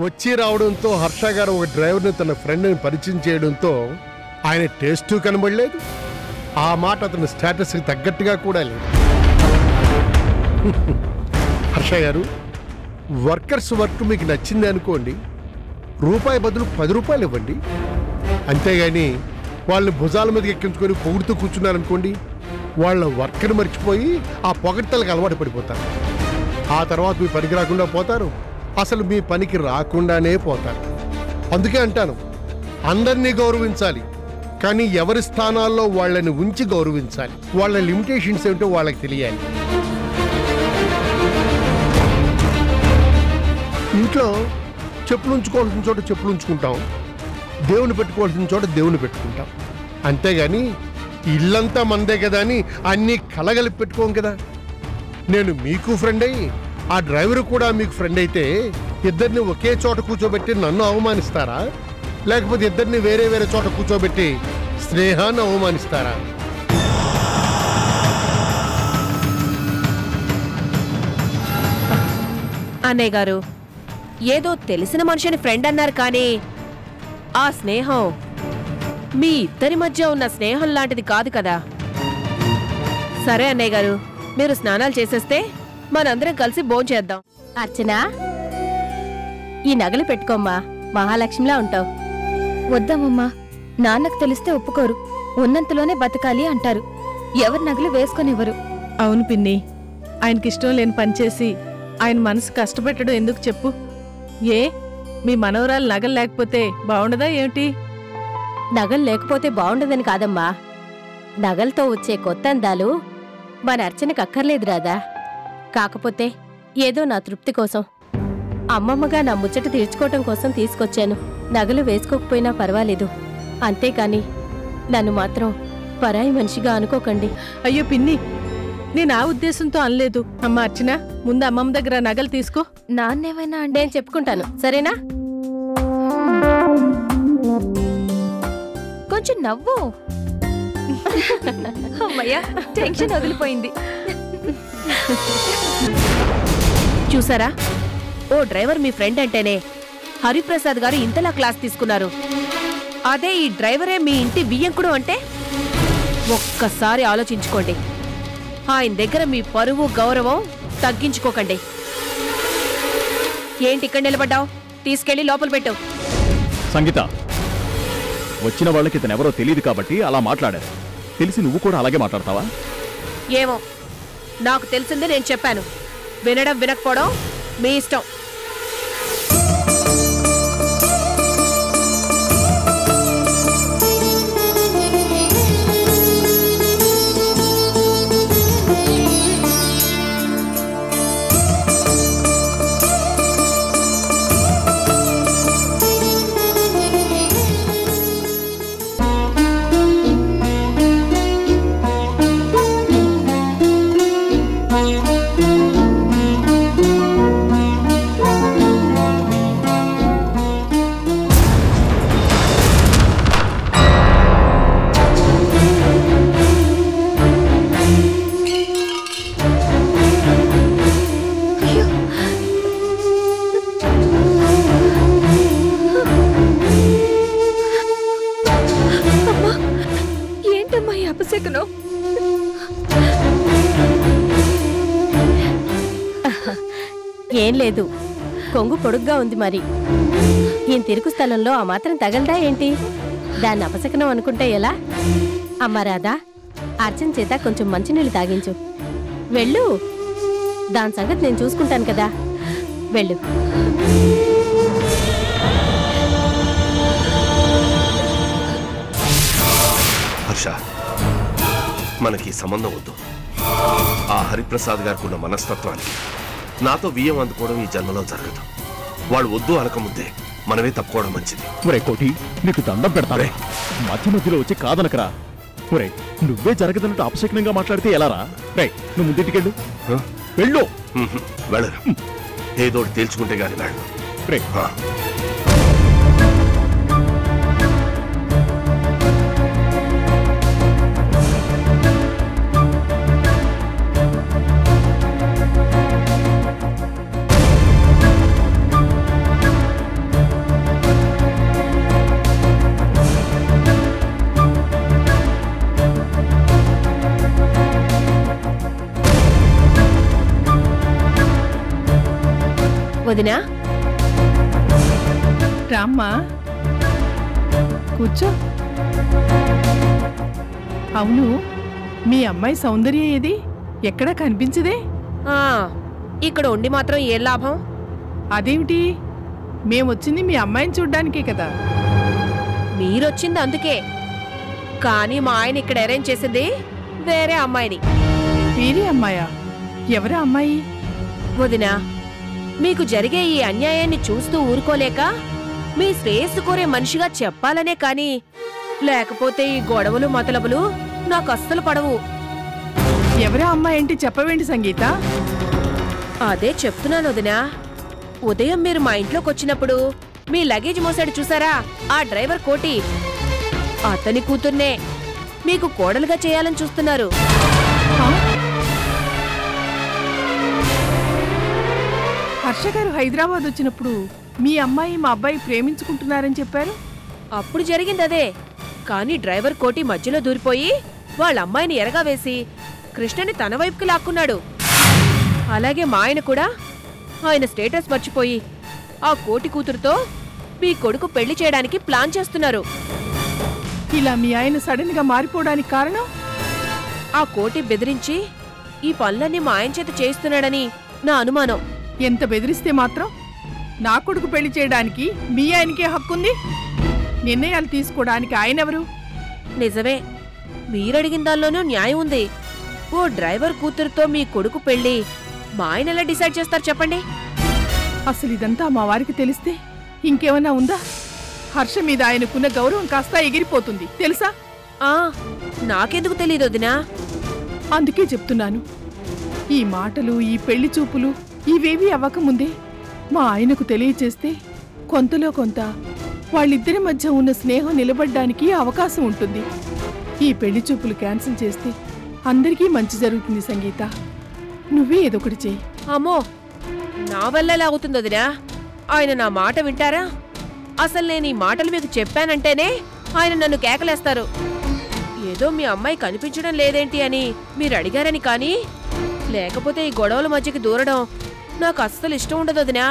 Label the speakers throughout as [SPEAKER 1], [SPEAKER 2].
[SPEAKER 1] వచ్చి రావడంతో హర్ష గారు ఒక డ్రైవర్ని తన ఫ్రెండ్ని పరిచయం చేయడంతో ఆయన టేస్ట్ కనబడలేదు. ఆ మాట అతని స్టేటస్కి తగ్గట్టుగా కూడా లేదు. హర్ష గారు, వర్కర్స్ వర్క్ మీకు నచ్చింది అనుకోండి, రూపాయి బదులు 10 రూపాయలు ఇవ్వండి. అంతేగాని వాళ్ళని భుజాల మీదకి ఎక్కించుకొని పొగుడుతూ కూర్చున్నారనుకోండి, వాళ్ళ వర్క్ని మర్చిపోయి ఆ పొగడ్తలకు అలవాటు పడిపోతారు. ఆ తర్వాత మీ పనికి రాకుండా పోతారు, అసలు మీ పనికి రాకుండానే పోతారు. అందుకే అంటాను, అందరినీ గౌరవించాలి, కానీ ఎవరి స్థానాల్లో వాళ్ళని ఉంచి గౌరవించాలి. వాళ్ళ లిమిటేషన్స్ ఏమిటో వాళ్ళకి తెలియాలి. ఇంట్లో చెప్పులు ఉంచుకోవాల్సిన చోట చెప్పులు ఉంచుకుంటాం, దేవుని పెట్టుకోవాల్సిన చోట దేవుని పెట్టుకుంటాం. అంతేగాని ఇల్లంతా మందే కదా అని అన్నీ కలగలిపి పెట్టుకోం కదా. నేను మీకు ఫ్రెండ్ అయ్యి ఆ డ్రైవర్ కూడా మీకు ఫ్రెండ్ అయితే ఇద్దరిని ఒకే చోట కూర్చోబెట్టి నన్ను అవమానిస్తారా, లేకపోతే ఇద్దరిని వేరే వేరే చోట కూర్చోబెట్టి స్నేహాన్ని అవమానిస్తారా?
[SPEAKER 2] అన్నయ్య గారు, ఏదో తెలిసిన మనిషిని ఫ్రెండ్ అన్నారు, కానీ ఆ స్నేహం మీ ఇద్దరి మధ్య ఉన్న స్నేహం లాంటిది కాదు కదా. సరే అన్నయ్య గారు, మీరు స్నానాలు చేసేస్తే మనందరం కలిసి భోంచేద్దాం.
[SPEAKER 3] అర్చనా, ఈ నగలు పెట్టుకోమ్మా, మహాలక్ష్మిలా ఉంటావు.
[SPEAKER 4] వద్దామమ్మా, నాన్నకు తెలిస్తే ఒప్పుకోరు. ఉన్నంతలోనే బతకాలి అంటారు. ఎవరి నగలు వేసుకొనివ్వరు.
[SPEAKER 5] అవును పిన్ని, ఆయనకిష్టం లేని పనిచేసి ఆయన మనసు కష్టపెట్టడం ఎందుకు చెప్పు? ఏ మీ మనవరాలు నగలు లేకపోతే బాగుండదా ఏమిటి?
[SPEAKER 3] నగలు లేకపోతే బాగుండదని కాదమ్మా, నగలతో వచ్చే కొత్త అందాలు మన అర్చనకు అక్కర్లేదు రాదా. కాకపోతే ఏదో నా తృప్తి కోసం, అమ్మమ్మగా నా ముచ్చట తీర్చుకోవటం కోసం తీసుకొచ్చాను. నగలు వేసుకోకపోయినా పర్వాలేదు, అంతేకాని నన్ను మాత్రం పరాయి మనిషిగా అనుకోకండి.
[SPEAKER 5] అయ్యో పిన్ని, నేను ఆ ఉద్దేశంతో అనలేదు. అమ్మ అర్చన, ముందు అమ్మమ్మ దగ్గర నగలు తీసుకో.
[SPEAKER 4] నాన్నేమైనా అంటే
[SPEAKER 3] నేను చెప్పుకుంటాను, సరేనా?
[SPEAKER 4] కొంచెం నవ్వు. అమ్మయ్యా, టెన్షన్ వదిలిపోయింది.
[SPEAKER 2] చూసారా, ఓ డ్రైవర్ మీ ఫ్రెండ్ అంటేనే హరిప్రసాద్ గారు ఇంతలా క్లాస్ తీసుకున్నారు. అదే ఈ డ్రైవరే మీ ఇంటి బియ్యంకుడు అంటే ఒక్కసారి ఆలోచించుకోండి. ఆయన దగ్గర మీ పరువు గౌరవం తగ్గించుకోకండి. ఏంటి ఇక్కడ నిలబడ్డావు? తీసుకెళ్లి లోపల పెట్టు.
[SPEAKER 6] సంగీత, వచ్చిన వాళ్ళకి ఇతనెవరో తెలియదు కాబట్టి అలా మాట్లాడారు. తెలిసి నువ్వు కూడా అలాగే మాట్లాడతావా?
[SPEAKER 2] ఏమో, నాకు తెలిసిందే నేను చెప్పాను. వినడం వినకపోవడం మీ ఇష్టం.
[SPEAKER 3] ఏం లేదు, కొంగు పొడుగ్గా ఉంది. మరి ఈయన తిరుగు స్థలంలో ఆ మాత్రం తగలదా ఏంటి? దాన్ని అపశకనం అనుకుంటే ఎలా? అమ్మ రాధా, అర్చన చేత కొంచెం మంచినీళ్ళు తాగించు. వెళ్ళు, దాని సంగతి నేను చూసుకుంటాను కదా. వెళ్ళు.
[SPEAKER 7] హర్ష, మనకి సంబంధం వద్దు. ఆ హరిప్రసాద్ గారికి ఉన్న మనస్తత్వానికి నాతో బియ్యం అందుకోవడం ఈ జన్మలో జరగదు. వాడు వద్దు అనకముందే మనమే తప్పుకోవడం మంచిది.
[SPEAKER 6] ఒరే కోటి, నీకు దండం పెడతారే, మధ్య మధ్యలో వచ్చి కాదనకరా. ఒరే, నువ్వే జరగదన్నట్టు అపశకనంగా మాట్లాడితే ఎలారా? రే, నువ్వు ముందింటికెళ్ళు. వెళ్ళు.
[SPEAKER 7] వెళ్ళరు, ఏదో తేల్చుకుంటే గాని వెళ్ళు.
[SPEAKER 6] రే,
[SPEAKER 2] వదినా
[SPEAKER 5] రామ్మా కూర్చో. అవును, మీ అమ్మాయి సౌందర్య ఏది? ఎక్కడా కనిపించదే?
[SPEAKER 2] ఆ, ఇక్కడ ఉండి మాత్రం ఏం లాభం?
[SPEAKER 5] అదేమిటి, మేమొచ్చింది మీ అమ్మాయిని చూడ్డానికే కదా.
[SPEAKER 2] మీరొచ్చింది అందుకే, కానీ మా ఆయన ఇక్కడ అరేంజ్ చేసింది వేరే అమ్మాయిని.
[SPEAKER 5] వేరే అమ్మాయా? ఎవరా అమ్మాయి?
[SPEAKER 2] వదినా, మీకు జరిగే ఈ అన్యాయాన్ని చూస్తూ ఊరుకోలేక మీ శ్రేయస్సు కోరే మనిషిగా చెప్పాలనే కాని, లేకపోతే ఈ గొడవలు మతలబులు నాకు అస్సలు పడవు.
[SPEAKER 5] ఎవరా అమ్మాయి అంటే చెప్పవేంటి సంగీత?
[SPEAKER 2] అదే చెప్తున్నాను వదినా. ఉదయం మీరు మా ఇంట్లోకి వచ్చినప్పుడు మీ లగేజ్ మోసాడు చూసారా, ఆ డ్రైవర్ కోటి, అతని కూతుర్నే మీకు కోడలుగా చేయాలని చూస్తున్నారు.
[SPEAKER 5] హర్ష గారు హైదరాబాద్ వచ్చినప్పుడు మీ అమ్మాయి మా అబ్బాయి ప్రేమించుకుంటున్నారని చెప్పారు.
[SPEAKER 2] అప్పుడు జరిగింది అదే, కానీ డ్రైవర్ కోటి మధ్యలో దూరిపోయి వాళ్ళ అమ్మాయిని ఎరగా వేసి కృష్ణని తన వైపుకి లాక్కున్నాడు. అలాగే మా ఆయన కూడా ఆయన స్టేటస్ మర్చిపోయి ఆ కోటి కూతురుతో మీ కొడుకు పెళ్లి చేయడానికి ప్లాన్ చేస్తున్నారు.
[SPEAKER 5] ఇలా మీ ఆయన సడన్ గా మారిపోవడానికి కారణం?
[SPEAKER 2] ఆ కోటి బెదిరించి ఈ పనులన్నీ మా ఆయన చేత చేయిస్తున్నాడని నా అనుమానం.
[SPEAKER 5] ఎంత బెదిరిస్తే మాత్రం నా కొడుకు పెళ్లి చేయడానికి మీ ఆయనకే హక్కుంది? నిర్ణయాలు తీసుకోవడానికి ఆయనెవరు?
[SPEAKER 2] నిజమే, మీరడిగిన దానిలోనూ న్యాయం ఉంది. ఓ డ్రైవర్ కూతురుతో మీ కొడుకు పెళ్లి మా ఆయన ఎలా డిసైడ్ చేస్తారు చెప్పండి?
[SPEAKER 5] అసలు ఇదంతా మా వారికి తెలిస్తే ఇంకేమన్నా ఉందా? హర్ష మీద ఆయనకున్న గౌరవం కాస్త ఎగిరిపోతుంది తెలుసా?
[SPEAKER 2] ఆ, నాకెందుకు తెలీదు వదినా.
[SPEAKER 5] అందుకే చెప్తున్నాను, ఈ మాటలు, ఈ పెళ్లి చూపులు ఇవేవీ అవ్వకముందే మా ఆయనకు తెలియచేస్తే కొంతలో కొంత వాళ్ళిద్దరి మధ్య ఉన్న స్నేహం నిలబడ్డానికి అవకాశం ఉంటుంది. ఈ పెళ్లి చూపులు క్యాన్సిల్ చేస్తే అందరికీ మంచి జరుగుతుంది సంగీత. నువ్వే ఏదొకటి చెయ్యి.
[SPEAKER 2] అమ్మో, నా వల్ల ఎలా అవుతుంది వదినా? ఆయన నా మాట వింటారా? అసలు నేను ఈ మాటలు మీకు చెప్పానంటేనే ఆయన నన్ను కేకలేస్తారు. ఏదో మీ అమ్మాయి కనిపించడం లేదేంటి అని మీరు అడిగారని, కానీ లేకపోతే ఈ గొడవల మధ్యకి దూరడం నాకు అస్సలు ఇష్టం ఉండదు వదినా.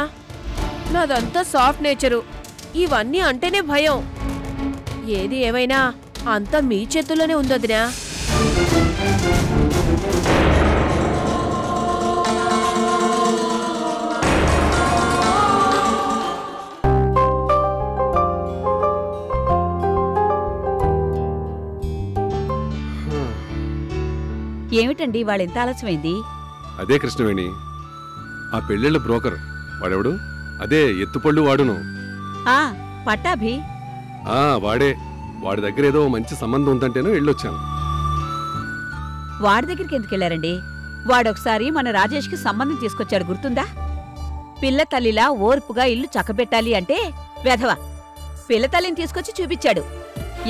[SPEAKER 2] నాదంతా సాఫ్ట్ నేచరు, ఇవన్నీ అంటేనే భయం. ఏది ఏమైనా అంతా మీ చేతుల్లోనే ఉంది వదినా.
[SPEAKER 8] ఏమిటండి వాళ్ళెంత ఆలస్యమైంది?
[SPEAKER 9] అదే కృష్ణవేణి, ఆ పెళ్ళిళ్ళ బ్రోకర్ వాడెవడు? అదే ఎత్తుపళ్ళు వాడును.
[SPEAKER 8] ఆ పట్టాభి.
[SPEAKER 9] వాడే. వాడి దగ్గర ఏదో మంచి సంబంధం ఉందంటేనో వెళ్ళొచ్చాను.
[SPEAKER 8] వాడి దగ్గరికి ఎందుకు వెళ్ళారండి? వాడొకసారి మన రాజేష్కి సంబంధం తీసుకొచ్చాడు, గుర్తుందా? పిల్ల తల్లిలా ఓర్పుగా ఇల్లు చక్కబెట్టాలి అంటే వెధవ పిల్ల తల్లిని తీసుకొచ్చి చూపించాడు.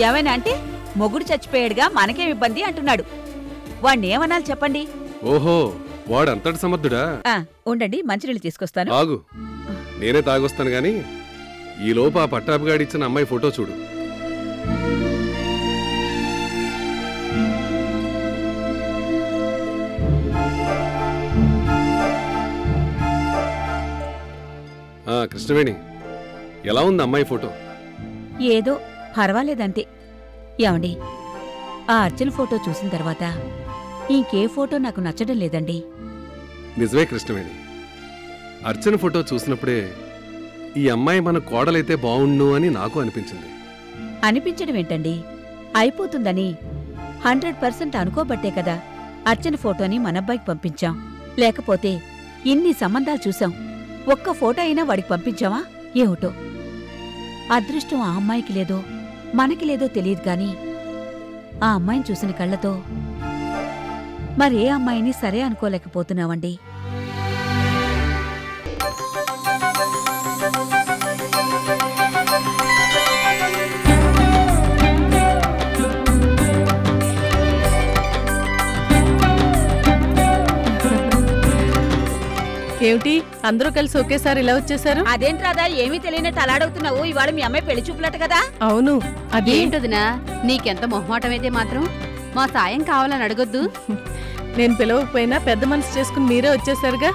[SPEAKER 8] ఏమైనా అంటే మొగుడు చచ్చిపోయాడుగా, మనకేం ఇబ్బంది అంటున్నాడు. వాణ్ణేమనాలి చెప్పండి?
[SPEAKER 9] ఓహో, వాడు అంతటి సమర్థుడా?
[SPEAKER 8] ఉండండి, మంచినీళ్ళు తీసుకొస్తాను.
[SPEAKER 9] ఆగు, నేనే తాగొస్తాను గాని ఈలోపు ఆ పట్టాభిగాడిచ్చిన అమ్మాయి ఫోటో చూడు. కృష్ణవేణి, ఎలా ఉంది అమ్మాయి ఫోటో?
[SPEAKER 8] ఏదో పర్వాలేదంతే. ఏమండి, ఆ అర్జున్ ఫోటో చూసిన తర్వాత ఇంకే ఫోటో నాకు నచ్చడం లేదండి.
[SPEAKER 9] నిజమే కృష్ణవేణి, అర్చన ఫోటో చూసినప్పుడే ఈ అమ్మాయి మన కోడలైతే బావుండు అని నాకు అనిపించింది.
[SPEAKER 8] అనిపించడం ఏంటండి, అయిపోతుందని 100% అనుకోబట్టే కదా అర్చన ఫోటోని మనబ్బాయికి పంపించాం. లేకపోతే ఇన్ని సంబంధాలు చూసాం, ఒక్క ఫోటో అయినా వాడికి పంపించావా? ఏమిటో అదృష్టం ఆ అమ్మాయికి లేదో మనకి లేదో తెలియదు గాని ఆ అమ్మాయిని చూసిన కళ్ళతో మరే అమ్మాయిని సరే అనుకోలేకపోతున్నావండి.
[SPEAKER 5] ఏమిటి అందరూ కలిసి ఒకేసారి ఇలా వచ్చేసారు?
[SPEAKER 8] అదేంట్రాదా ఏమీ తెలియనట్టు అలాడవుతున్నావు? ఇవాళ మీ అమ్మాయి పెళ్లి చూపులట కదా?
[SPEAKER 5] అవును.
[SPEAKER 10] అదేంటదినా, నీకెంత మొహమాటమైతే మాత్రం మా సాయం కావాలని అడగొద్దు.
[SPEAKER 5] నేను పిలవకపోయినా పెద్ద మనసు చేసుకుని మీరే వచ్చేసారుగా.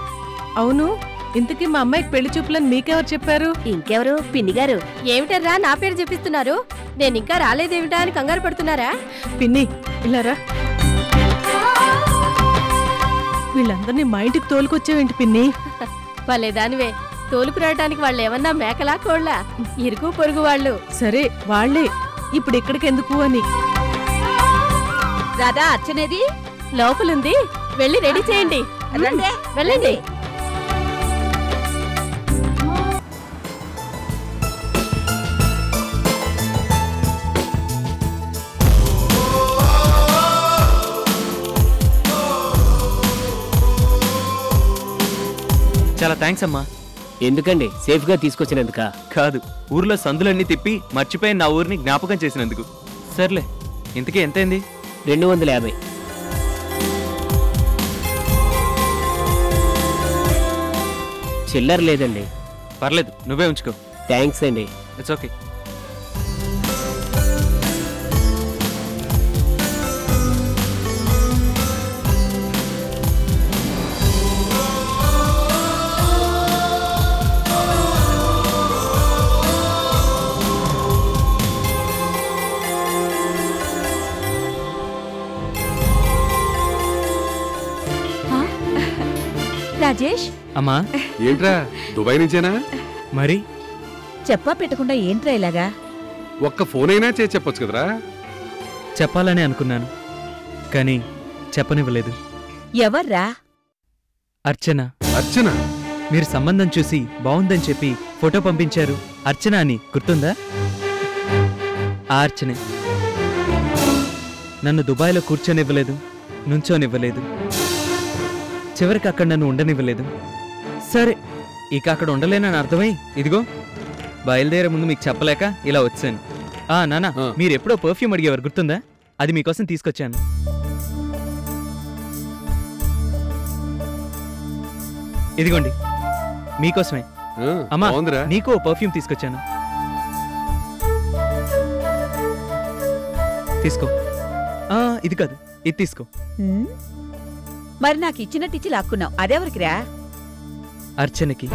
[SPEAKER 5] అవును, ఇంతకీ మా అమ్మాయికి పెళ్లి చూపులని మీకెవరు చెప్పారు?
[SPEAKER 2] ఇంకెవరు? పిన్ని గారు.
[SPEAKER 3] ఏమిటర్రా నా పేరు చెప్పిస్తున్నారు? నేను ఇంకా రాలేదేమిటా అని కంగారు పడుతున్నారా?
[SPEAKER 5] పిన్ని ఇలారా. వీళ్ళందరినీ మా ఇంటికి తోలుకొచ్చావేంటి పిన్ని?
[SPEAKER 3] పలేదానివే, తోలుకురావటానికి వాళ్ళు ఏమన్నా మేకలా కోళ్ళ? ఇరుగు పొరుగు వాళ్ళు.
[SPEAKER 5] సరే వాళ్లే, ఇప్పుడు ఇక్కడికెందుకు అని.
[SPEAKER 8] రాధా, అర్చనేది?
[SPEAKER 3] లోపలుంది, వెళ్ళి రెడీ చేయండి. వెళ్ళండి.
[SPEAKER 11] చాలా థ్యాంక్స్ అమ్మా.
[SPEAKER 12] ఎందుకండి? సేఫ్ గా తీసుకొచ్చినందుక?
[SPEAKER 11] కాదు, ఊర్లో సందులన్నీ తిప్పి మర్చిపోయి నా ఊరిని జ్ఞాపకం చేసినందుకు. సర్లే, ఇంతకీ ఎంతైంది?
[SPEAKER 12] 250. చిల్లర లేదండి.
[SPEAKER 11] పర్లేదు, నువ్వే ఉంచుకో.
[SPEAKER 12] థ్యాంక్స్ అండి.
[SPEAKER 11] It's okay.
[SPEAKER 8] రాజేష్,
[SPEAKER 11] అమ్మా.
[SPEAKER 9] ఏంట్రా, దుబాయ్ నుంచేనా?
[SPEAKER 11] మరి
[SPEAKER 8] చెప్పా పెట్టకుండా ఏంట్రా ఇలాగా?
[SPEAKER 9] ఒక్క ఫోన్ అయినా చేసి చెప్పొచ్చు కదరా.
[SPEAKER 11] చెప్పాలని అనుకున్నాను, కానీ చెప్పనివ్వలేదు.
[SPEAKER 8] ఎవర్రా?
[SPEAKER 11] అర్చన.
[SPEAKER 9] అర్చన?
[SPEAKER 11] మీరు సంబంధం చూసి బాగుందని చెప్పి ఫోటో పంపించారు. అర్చన అని గుర్తుందా? ఆ అర్చనే. నన్ను దుబాయ్లో కూర్చొనివ్వలేదు, నుంచోనివ్వలేదు, చివరికి అక్కడ నన్ను ఉండనివ్వలేదు. సరే, ఇక అక్కడ ఉండలేనని అర్థమై ఇదిగో బయలుదేరే ముందు మీకు చెప్పలేక ఇలా వచ్చాను. నానా, మీరు ఎప్పుడో పర్ఫ్యూమ్ అడిగేవారు, గుర్తుందా? అది మీకోసం తీసుకొచ్చాను. ఇదిగోండి, మీకోసమే. అమ్మా, నీకు పర్ఫ్యూమ్ తీసుకొచ్చాను, తీసుకో. ఇది కాదు, ఇది తీసుకో.
[SPEAKER 8] మరి నాకు ఇచ్చినట్టిచ్చి లాక్కున్నావు, అదెవరికిరా?
[SPEAKER 11] అర్చనకి.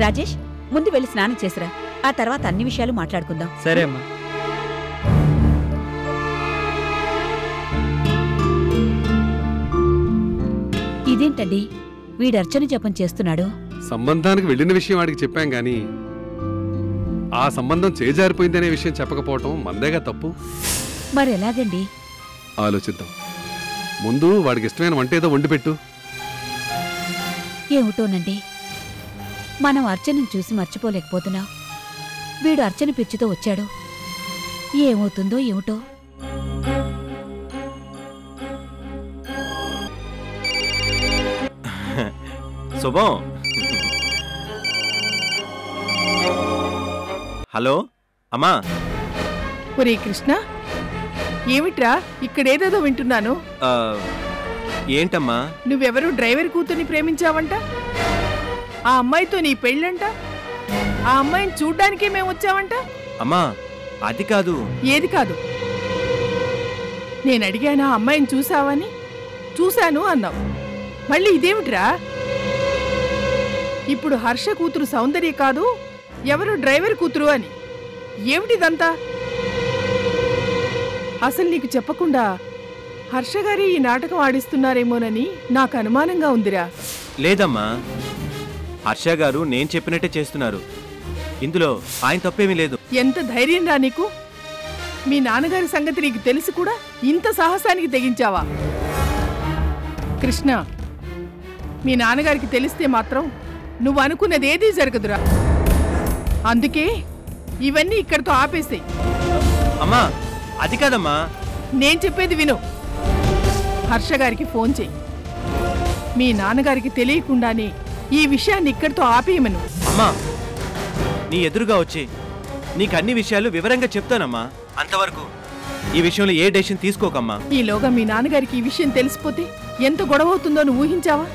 [SPEAKER 8] రాజేష్, ముందు వెళ్ళి స్నానం చేసిరా, ఆ తర్వాత అన్ని విషయాలు మాట్లాడుకుందాం.
[SPEAKER 11] సరే అమ్మా.
[SPEAKER 8] ఇదేంటండి, వీడు అర్చన జపం చేస్తున్నాడు?
[SPEAKER 9] సంబంధానికి వెళ్ళిన విషయం వాడికి చెప్పాం గాని ఆ సంబంధం చేజారిపోయిందనే విషయం చెప్పకపోవటం మందేగా తప్పు.
[SPEAKER 8] మరి ఎలాగండి?
[SPEAKER 9] ఆలోచిద్దాం. ముందు వాడికి ఇష్టమైన వంట ఏదో వండి పెట్టు.
[SPEAKER 8] ఏమిటోనండి, మనం అర్చనను చూసి మర్చిపోలేకపోతున్నాం. వీడు అర్చన పిచ్చితో వచ్చాడు, ఏమవుతుందో ఏమిటో.
[SPEAKER 13] శుభం. హలో అమ్మా.
[SPEAKER 5] ఒరే కృష్ణ, ఏమిట్రా ఇక్కడేదేదో వింటున్నాను?
[SPEAKER 13] ఏంటమ్మా?
[SPEAKER 5] నువ్వెవరు డ్రైవర్ కూతుర్ని ప్రేమించావంట, ఆ అమ్మాయితో నీ పెళ్ళంట, ఆ అమ్మాయిని చూడ్డానికే మేము వచ్చావంట.
[SPEAKER 13] అమ్మా, అది కాదు.
[SPEAKER 5] ఏది కాదు? నేను అడిగాను ఆ అమ్మాయిని చూసావని. చూశాను అన్నావు, మళ్ళీ ఇదేమిట్రా? ఇప్పుడు హర్ష కూతురు సౌందర్య కాదు, ఎవరు డ్రైవర్ కూతురు అని. ఏమిటిదంతా? అసలు నీకు చెప్పకుండా హర్షగారి ఈ నాటకం ఆడిస్తున్నారేమోనని నాకు అనుమానంగా ఉందిరా.
[SPEAKER 13] లేదమ్మా, హర్ష గారు నేను చెప్పినట్టే చేస్తున్నారు. ఇందులో ఆయన తప్పేమీ లేదు.
[SPEAKER 5] ఎంత ధైర్యం రా నీకు? మీ నాన్నగారి సంగతి నీకు తెలిసి కూడా ఇంత సాహసానికి తెగించావా? కృష్ణ, మీ నాన్నగారికి తెలిస్తే మాత్రం నువ్వు అనుకున్నదేదీ జరగదురా. అందుకే ఇవన్నీ ఇక్కడితో ఆపేసాయి.
[SPEAKER 13] అమ్మా, అది కాదమ్మా.
[SPEAKER 5] నేను చెప్పేది విను. హర్ష గారికి ఫోన్ చెయ్యి. మీ నాన్నగారికి తెలియకుండానే ఈ విషయాన్ని ఇక్కడితో ఆపేయమను.
[SPEAKER 13] అమ్మా, నీ ఎదురుగా వచ్చి నీకు అన్ని విషయాలు వివరంగా చెప్తానమ్మా. అంతవరకు ఈ విషయంలో ఏ డెసిషన్ తీసుకోకమ్మా.
[SPEAKER 5] ఈలోగా మీ నాన్నగారికి ఈ విషయం తెలిసిపోతే ఎంత గొడవ అవుతుందో నువ్వు ఊహించావా?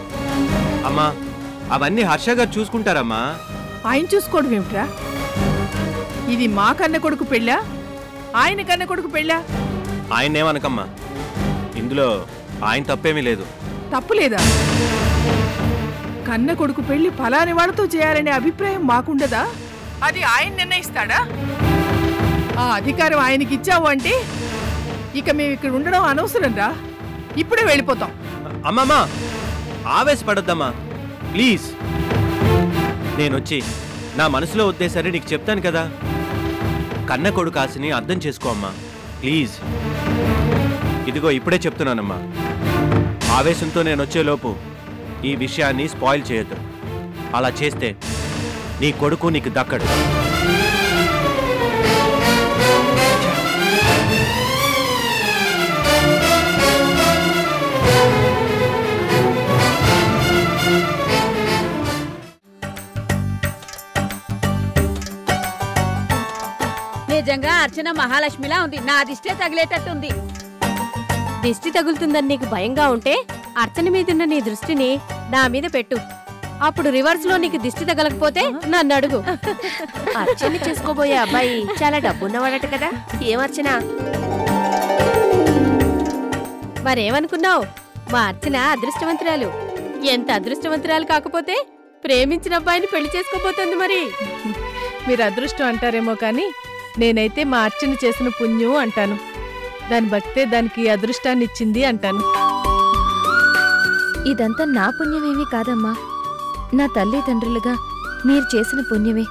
[SPEAKER 13] అమ్మా, అవన్నీ హర్ష గారు చూసుకుంటారమ్మా.
[SPEAKER 5] ఆయన చూసుకోవడం ఏమిట్రా? ఇది మా కన్న కొడుకు పెళ్ళా, ఆయన కన్న కొడుకు పెళ్ళా?
[SPEAKER 13] ఆయన్నేమనకమ్మా, ఇందులో ఆయన తప్పేమీ లేదు.
[SPEAKER 5] తప్పులేదా? కన్న కొడుకు పెళ్లి ఫలాని వాళ్ళతో చేయాలనే అభిప్రాయం మాకుండదా? అది ఆయన నిర్ణయిస్తాడా? ఆ అధికారం ఆయనకి ఇచ్చావు అంటే ఇక మేము ఇక్కడ ఉండడం అనవసరం రా. ఇప్పుడే వెళ్ళిపోతాం.
[SPEAKER 13] అమ్మమ్మా ఆవేశపడొద్దమ్మా ప్లీజ్. నేనొచ్చి నా మనసులో ఉద్దేశాన్ని నీకు చెప్తాను కదా. కన్న కొడుకు ఆశని అర్థం చేసుకో అమ్మా ప్లీజ్. ఇదిగో ఇప్పుడే చెప్తున్నానమ్మా, ఆవేశంతో నేను వచ్చేలోపు ఈ విషయాన్ని స్పాయిల్ చేయొద్దు. అలా చేస్తే నీ కొడుకు నీకు దక్కడు.
[SPEAKER 8] నిజంగా అర్చన మహాలక్ష్మిలా ఉంది. నా దిష్టే తగిలేటట్టుంది.
[SPEAKER 3] దిష్టి తగులుతుందని నీకు భయంగా ఉంటే అర్చన మీదున్న నీ దృష్టిని నా మీద పెట్టు. అప్పుడు రివర్స్ లో నీకు దిష్టి తగలకపోతే నన్ను అడుగు.
[SPEAKER 2] అర్చన చేసుకోబోయే అబ్బాయి చాలా డబ్బున్నవాడట కదా, ఏమర్చన?
[SPEAKER 3] మరేమనుకున్నావు? మా అర్చన అదృష్టవంతురాలు. ఎంత అదృష్టవంతురాలు కాకపోతే ప్రేమించిన అబ్బాయిని పెళ్లి చేసుకోబోతుంది. మరి
[SPEAKER 5] మీరు అదృష్టం అంటారేమో కానీ నేనైతే మా అర్చన చేసిన పుణ్యం అంటాను. దాని భక్తే దానికి అదృష్టాన్ని ఇచ్చింది అంటాను.
[SPEAKER 4] ఇదంతా నా పుణ్యమేమీ కాదమ్మా, నా తల్లిదండ్రులుగా మీరు చేసిన పుణ్యమే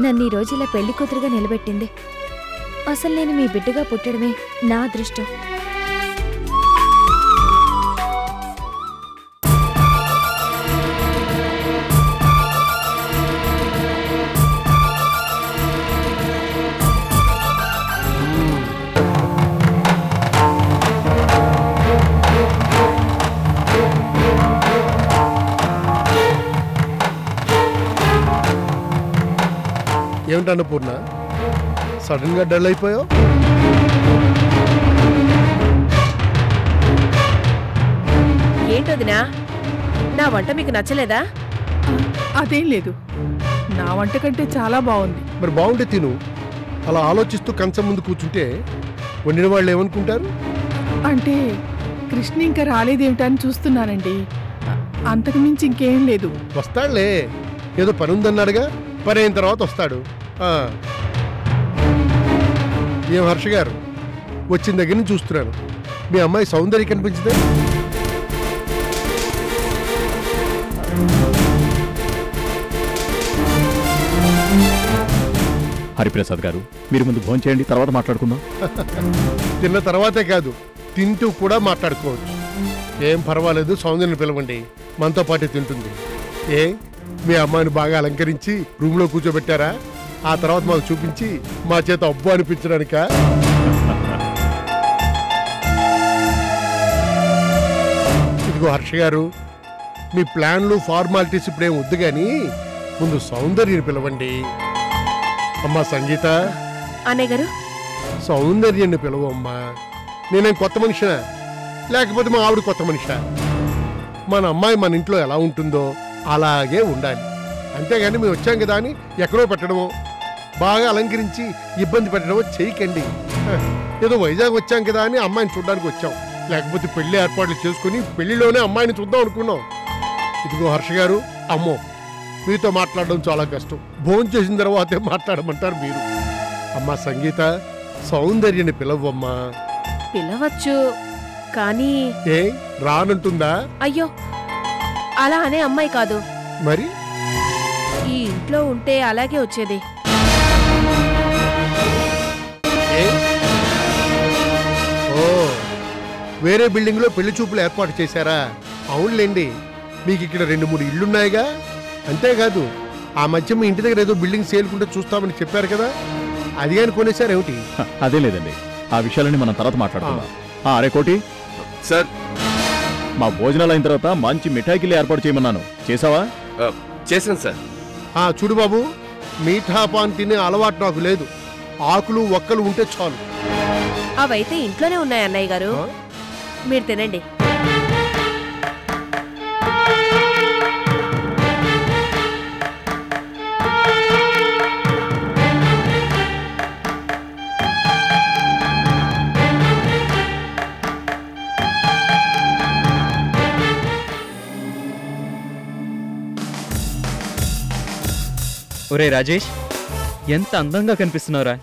[SPEAKER 4] నన్ను ఈ రోజు ఇలా పెళ్లి కూతురుగా నిలబెట్టింది. అసలు నేను మీ బిడ్డగా పుట్టడమే నా అదృష్టం.
[SPEAKER 1] ఏమిటన్న పూర్ణ, సడన్ గా డల్ అయిపోయావు?
[SPEAKER 2] ఏంటోదినా, నా వంట మీకు నచ్చలేదా?
[SPEAKER 5] అదేం లేదు, నా వంట కంటే చాలా బాగుంది.
[SPEAKER 1] మరి బాగుంటే తిను. అలా ఆలోచిస్తూ కంచం ముందు కూర్చుంటే వండిన వాళ్ళు ఏమనుకుంటారు?
[SPEAKER 5] అంటే కృష్ణ ఇంకా రాలేదేమిటని చూస్తున్నానండి. అంతకు మించి ఇంకేం లేదు.
[SPEAKER 1] వస్తాడులే, ఏదో పని ఉందన్నాడుగా, పని అయిన తర్వాత వస్తాడు. ఏం హర్ష గారు, వచ్చిన దగ్గర నుంచి చూస్తున్నాను, మీ అమ్మాయి సౌందర్య కనిపించదే?
[SPEAKER 6] హరిప్రసాద్ గారు, మీరు ముందు భోజనం చేయండి, తర్వాత మాట్లాడుకుందాం.
[SPEAKER 1] తిన్న తర్వాతే కాదు, తింటూ కూడా మాట్లాడుకోవచ్చు. ఏం పర్వాలేదు, సౌందర్యని పిలవండి, మనతో పాటే తింటుంది. ఏ మీ అమ్మాయిని బాగా అలంకరించి రూమ్లో కూర్చోబెట్టారా? ఆ తర్వాత మాకు చూపించి మా చేత అబ్బు అనిపించడానిక? ఇదిగో హర్ష గారు, మీ ప్లాన్లు ఫార్మాలిటీస్ ఇప్పుడేం వద్దు కానీ ముందు సౌందర్యని పిలవండి. అమ్మా సంగీత,
[SPEAKER 2] అన్నయ్య గారు
[SPEAKER 1] సౌందర్యాన్ని పిలవమ్మా. నేనేం కొత్త మనిషినా, లేకపోతే మా ఆవిడ కొత్త మనిషా? మన అమ్మాయి మన ఇంట్లో ఎలా ఉంటుందో అలాగే ఉండాలి. అంతేగాని మేము వచ్చాం కదా అని ఎక్కడో పెట్టడమో, బాగా అలంకరించి ఇబ్బంది పెట్టడమో చేయకండి. ఏదో వైజాగ్ వచ్చాం కదా అని అమ్మాయిని చూడడానికి వచ్చాం, లేకపోతే పెళ్లి ఏర్పాట్లు చేసుకుని పెళ్లిలోనే అమ్మాయిని చూద్దాం అనుకున్నాం. ఇదిగో హర్ష గారు, అమ్మో మీతో మాట్లాడడం చాలా కష్టం, భోజనం చేసిన తర్వాతే మాట్లాడమంటారు మీరు. అమ్మా సంగీత, సౌందర్యని పిలవమ్మా.
[SPEAKER 2] పిలవచ్చు కానీ
[SPEAKER 1] ఏ రానంటుందా?
[SPEAKER 2] అయ్యో, అలా అనే అమ్మాయి కాదు.
[SPEAKER 1] మరి
[SPEAKER 2] ఈ ఇంట్లో ఉంటే అలాగే వచ్చేది.
[SPEAKER 1] ఓ, వేరే బిల్డింగ్ లో పెళ్లి చూపులు ఏర్పాటు చేశారా? అవునులేండి, మీకు ఇక్కడ 2-3 ఇళ్లున్నాయిగా. అంతేకాదు, ఆ మధ్య మీ ఇంటి దగ్గర ఏదో బిల్డింగ్ సేల్కుంటే చూస్తామని చెప్పారు కదా, అది కానీ కొనేసారు ఏమిటి?
[SPEAKER 6] అదే లేదండి, ఆ విషయాలని మనం తర్వాత మాట్లాడుకుందాం. అరే కోటి
[SPEAKER 7] సార్,
[SPEAKER 6] మా భోజనాలు అయిన తర్వాత మంచి మిఠాయికిల్లు ఏర్పాటు చేయమన్నాను, చేసావా?
[SPEAKER 7] చేశాను సార్.
[SPEAKER 1] చూడు బాబు, మీఠా పాన్ తినే అలవాటు నాకు లేదు. ఆకులు ఒక్కలు ఉంటే చాలు.
[SPEAKER 2] అవైతే ఇంట్లోనే ఉన్నాయి అన్నయ్య గారు, మీరు తినండి.
[SPEAKER 11] ఒరే రాజేష్, ఎంత అందంగా కనిపిస్తున్నావురా.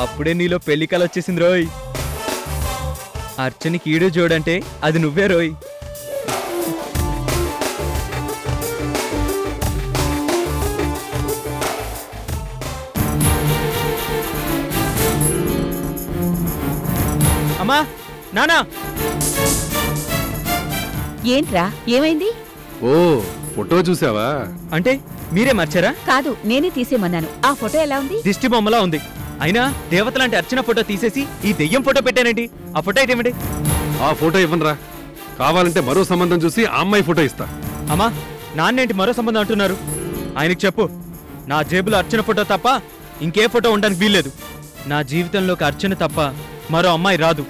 [SPEAKER 11] అప్పుడే నీలో పెళ్లి కల వచ్చేసింది రోయ్. అర్చనకి ఈడు చూడంటే అది నువ్వే రోయ్. అమ్మా, నానా.
[SPEAKER 8] ఏంట్రా, ఏమైంది?
[SPEAKER 9] ఓ, ఫోటో చూసావా?
[SPEAKER 11] అంటే మీరే మర్చారా?
[SPEAKER 8] కాదు, నేనే తీసేయమన్నాను. ఆ ఫోటో ఎలా ఉంది?
[SPEAKER 11] దిష్టి బొమ్మలా ఉంది. అయినా దేవత లాంటి అర్చన ఫోటో తీసేసి ఈ దెయ్యం ఫోటో పెట్టానండి. ఆ ఫోటో అయితే ఏమిటి?
[SPEAKER 9] ఆ ఫోటో ఇవ్వనరా. కావాలంటే మరో సంబంధం చూసి ఆ అమ్మాయి ఫోటో ఇస్తా.
[SPEAKER 11] అమ్మా, నాన్నేంటి మరో సంబంధం అంటున్నారు? ఆయనకి చెప్పు, నా జేబులో అర్చన ఫోటో తప్ప ఇంకే ఫోటో ఉండడానికి వీల్లేదు. నా జీవితంలోకి అర్చన తప్ప మరో అమ్మాయి రాదు.